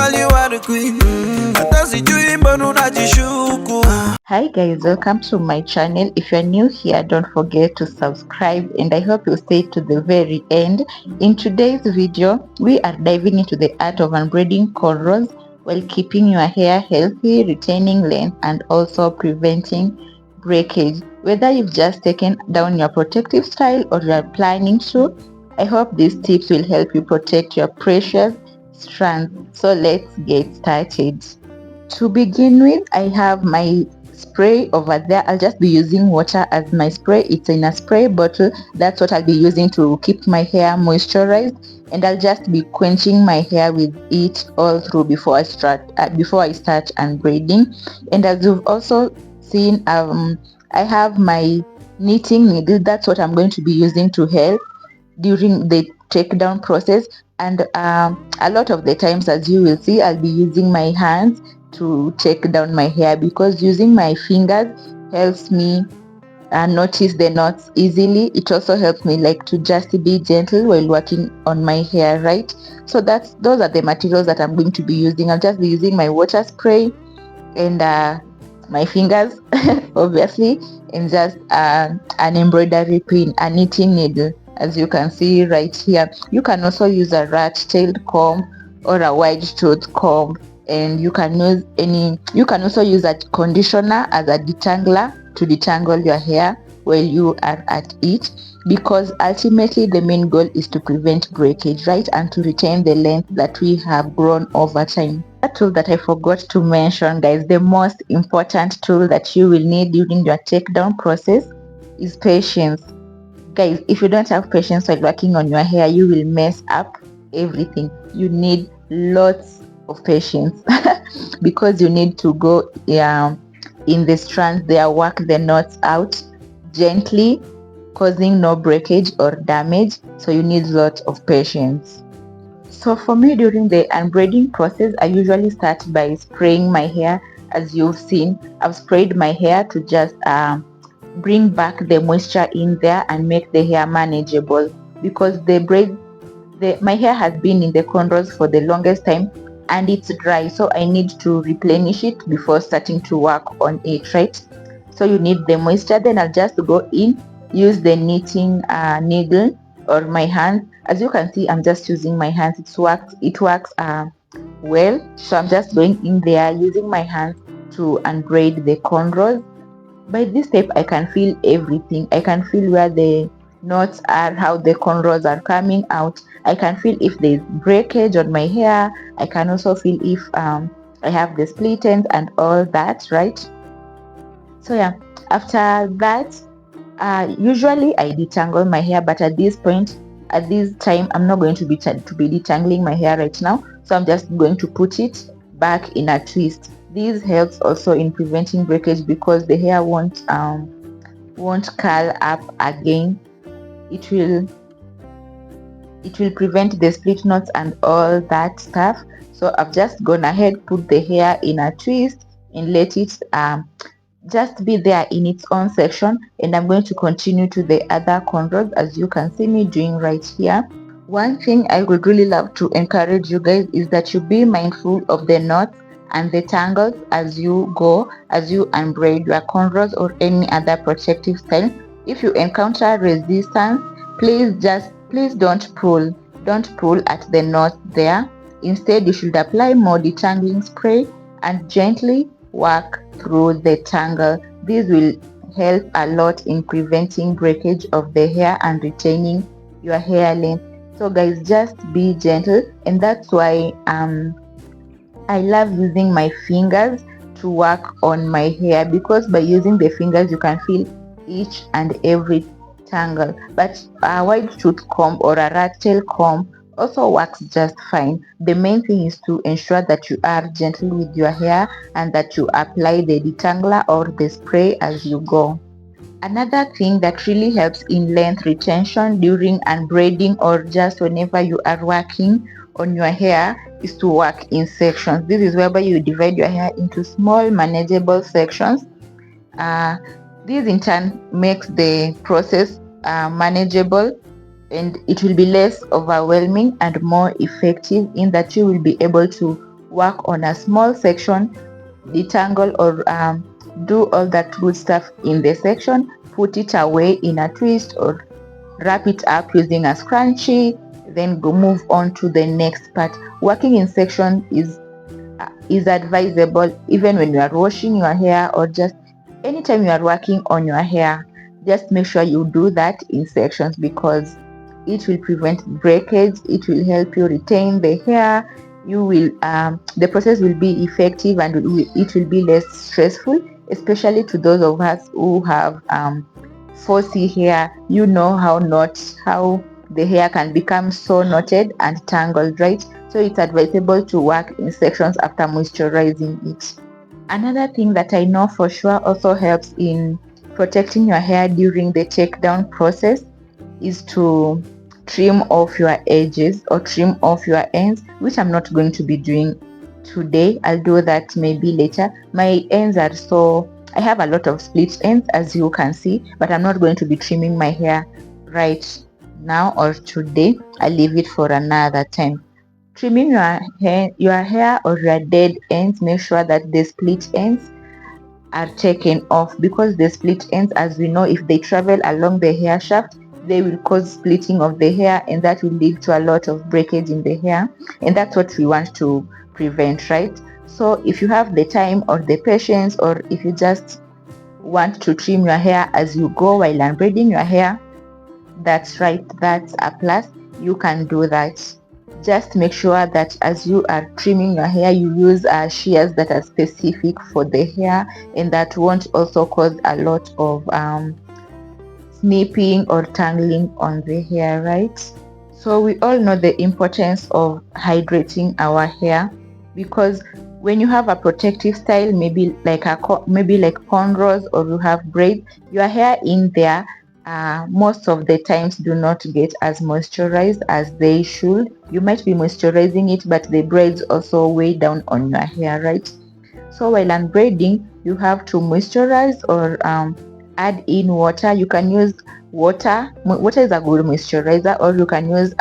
girl, you are the queen. Hi guys, welcome to my channel. If you're new here, don't forget to subscribe, and I hope you stay to the very end. In today's video, we are diving into the art of unbraiding cornrows while keeping your hair healthy, retaining length, and also preventing breakage. Whether you've just taken down your protective style or you are planning to, I hope these tips will help you protect your precious strands. So let's get started. To begin with, I have my spray over there. I'll just be using water as my spray. It's in a spray bottle. That's what I'll be using to keep my hair moisturized, and I'll just be quenching my hair with it all through before I start unbraiding. And as you've also seen, I have my knitting needle. That's what I'm going to be using to help during the takedown process. And a lot of the times, as you will see, I'll be using my hands to take down my hair, because using my fingers helps me notice the knots easily. It also helps me like to just be gentle while working on my hair, right? So those are the materials that I'm going to be using. I'll just be using my water spray and my fingers obviously, and just an embroidery pin, a knitting needle, as you can see right here. You can also use a rat-tailed comb or a wide-toothed comb, and you can also use a conditioner as a detangler to detangle your hair while you are at it, because ultimately the main goal is to prevent breakage, right, and to retain the length that we have grown over time. A tool that I forgot to mention, guys, the most important tool that you will need during your takedown process is patience. Guys, if you don't have patience while working on your hair, you will mess up everything. You need lots of patience because you need to go in the strands there, work the knots out gently, causing no breakage or damage. So you need lots of patience. So for me, during the unbraiding process, I usually start by spraying my hair. As you've seen, I've sprayed my hair to just bring back the moisture in there and make the hair manageable, because my hair has been in the cornrows for the longest time and it's dry, so I need to replenish it before starting to work on it, right? So you need the moisture. Then I'll just go in, use the knitting needle or my hand. As you can see, I'm just using my hands. It works well. So I'm just going in there using my hands to unbraid the cornrows. By this step, I can feel everything. I can feel where the knots are, how the cornrows are coming out. I can feel if there's breakage on my hair. I can also feel if I have the split ends and all that, right? So yeah, after that, usually I detangle my hair, but at this time, I'm not going to be detangling my hair right now. So I'm just going to put it back in a twist. This helps also in preventing breakage, because the hair won't curl up again. It will prevent the split knots and all that stuff. So I've just gone ahead, put the hair in a twist and let it just be there in its own section, and I'm going to continue to the other cornrows, as you can see me doing right here. One thing I would really love to encourage you guys is that you be mindful of the knots and the tangles as you unbraid your cornrows or any other protective style. If you encounter resistance, please don't pull at the knot there. Instead, you should apply more detangling spray and gently work through the tangle. This will help a lot in preventing breakage of the hair and retaining your hair length. So guys, just be gentle, and that's why I love using my fingers to work on my hair, because by using the fingers you can feel each and every tangle. But a wide tooth comb or a rat tail comb also works just fine. The main thing is to ensure that you are gentle with your hair and that you apply the detangler or the spray as you go. Another thing that really helps in length retention during unbraiding or just whenever you are working on your hair is to work in sections. This is whereby you divide your hair into small manageable sections. This in turn makes the process manageable, and it will be less overwhelming and more effective in that you will be able to work on a small section, detangle or do all that good stuff in the section, put it away in a twist or wrap it up using a scrunchie, then go move on to the next part. Working in section is advisable even when you are washing your hair or just anytime you are working on your hair. Just make sure you do that in sections because it will prevent breakage, it will help you retain the hair, you will the process will be effective and it will be less stressful, especially to those of us who have 4C hair. You know how the hair can become so knotted and tangled, right? So it's advisable to work in sections after moisturizing it. Another thing that I know for sure also helps in protecting your hair during the takedown process is to trim off your edges or trim off your ends, which I'm not going to be doing today. I'll do that maybe later. My ends are so, I have a lot of split ends as you can see, but I'm not going to be trimming my hair right now or today. I'll leave it for another time. Trimming your hair or your dead ends, make sure that the split ends are taken off, because the split ends, as we know, if they travel along the hair shaft, they will cause splitting of the hair, and that will lead to a lot of breakage in the hair, and that's what we want to prevent, right? So if you have the time or the patience, or if you just want to trim your hair as you go while unbraiding your hair, that's right, that's a plus. You can do that. Just make sure that as you are trimming your hair, you use shears that are specific for the hair, and that won't also cause a lot of snipping or tangling on the hair, right? So we all know the importance of hydrating our hair, because when you have a protective style, maybe like cornrows, or you have braids, your hair in there most of the times do not get as moisturized as they should. You might be moisturizing it, but the braids also weigh down on your hair, right? So while unbraiding, you have to moisturize or add in water. You can use water. Water is a good moisturizer, or you can use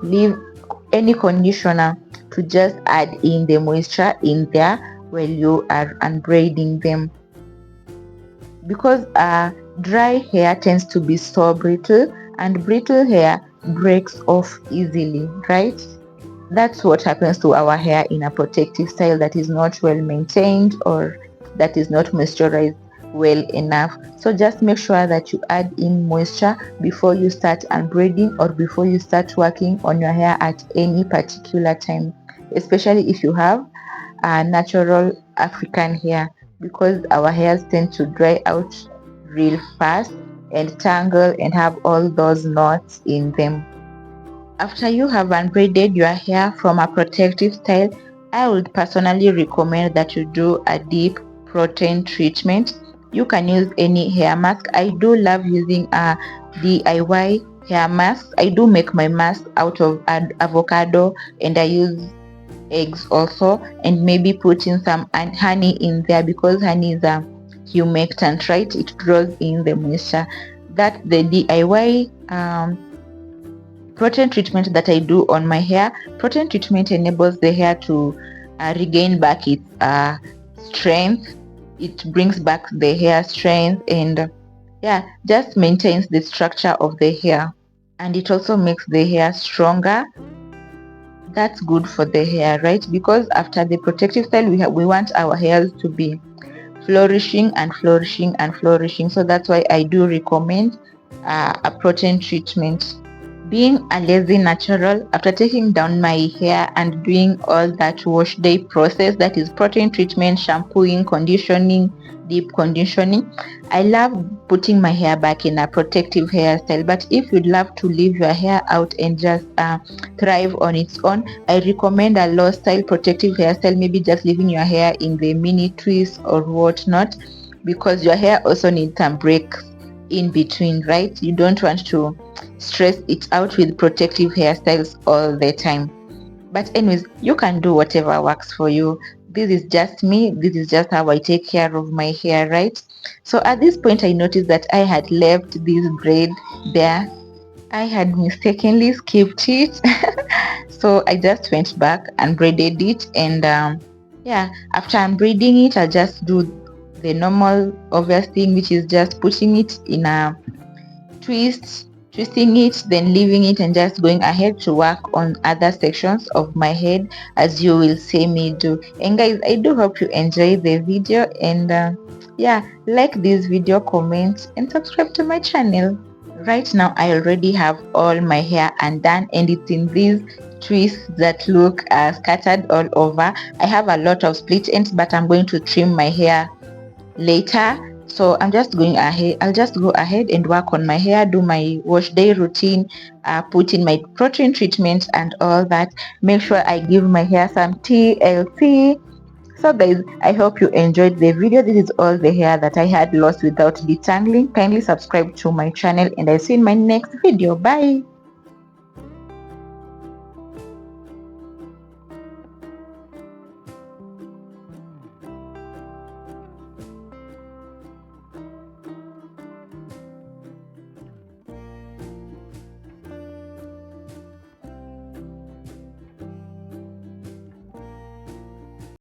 leave any conditioner to just add in the moisture in there while you are unbraiding them, because dry hair tends to be so brittle, and brittle hair breaks off easily, right? That's what happens to our hair in a protective style that is not well maintained or that is not moisturized well enough. So just make sure that you add in moisture before you start unbraiding or before you start working on your hair at any particular time, especially if you have a natural African hair, because our hairs tend to dry out real fast and tangle and have all those knots in them. After you have unbraided your hair from a protective style, I would personally recommend that you do a deep protein treatment. You can use any hair mask. I do love using a DIY hair mask. I do make my mask out of avocado, and I use eggs also, and maybe putting some honey in there, because honey is a humectant, right? It draws in the moisture. That the DIY protein treatment that I do on my hair. Protein treatment enables the hair to regain back its strength. It brings back the hair strength, and yeah, just maintains the structure of the hair, and it also makes the hair stronger. That's good for the hair, right? Because after the protective style, we want our hairs to be flourishing and flourishing and flourishing. So that's why I do recommend a protein treatment. Being a lazy natural, after taking down my hair and doing all that wash day process, that is protein treatment, shampooing, conditioning, deep conditioning, I love putting my hair back in a protective hairstyle. But if you'd love to leave your hair out and just thrive on its own, I recommend a low style protective hairstyle, maybe just leaving your hair in the mini twist or whatnot, because your hair also needs some breaks in between, right? You don't want to stress it out with protective hairstyles all the time. But anyways, you can do whatever works for you. This is just me. This is just how I take care of my hair, right? So at this point, I noticed that I had left this braid there I had mistakenly skipped it. So I just went back and braided it, and yeah, after I'm braiding it, I just do the normal obvious thing, which is just putting it in a twist, twisting it, then leaving it, and just going ahead to work on other sections of my head, as you will see me do. And guys, I do hope you enjoy the video, and yeah, like this video, comment, and subscribe to my channel. Right now I already have all my hair undone, and it's in these twists that look scattered all over. I have a lot of split ends, but I'm going to trim my hair later. So I'll just go ahead and work on my hair, do my wash day routine, put in my protein treatment and all that. Make sure I give my hair some TLC. So guys, I hope you enjoyed the video. This is all the hair that I had lost without detangling. Kindly subscribe to my channel, and I'll see you in my next video. Bye.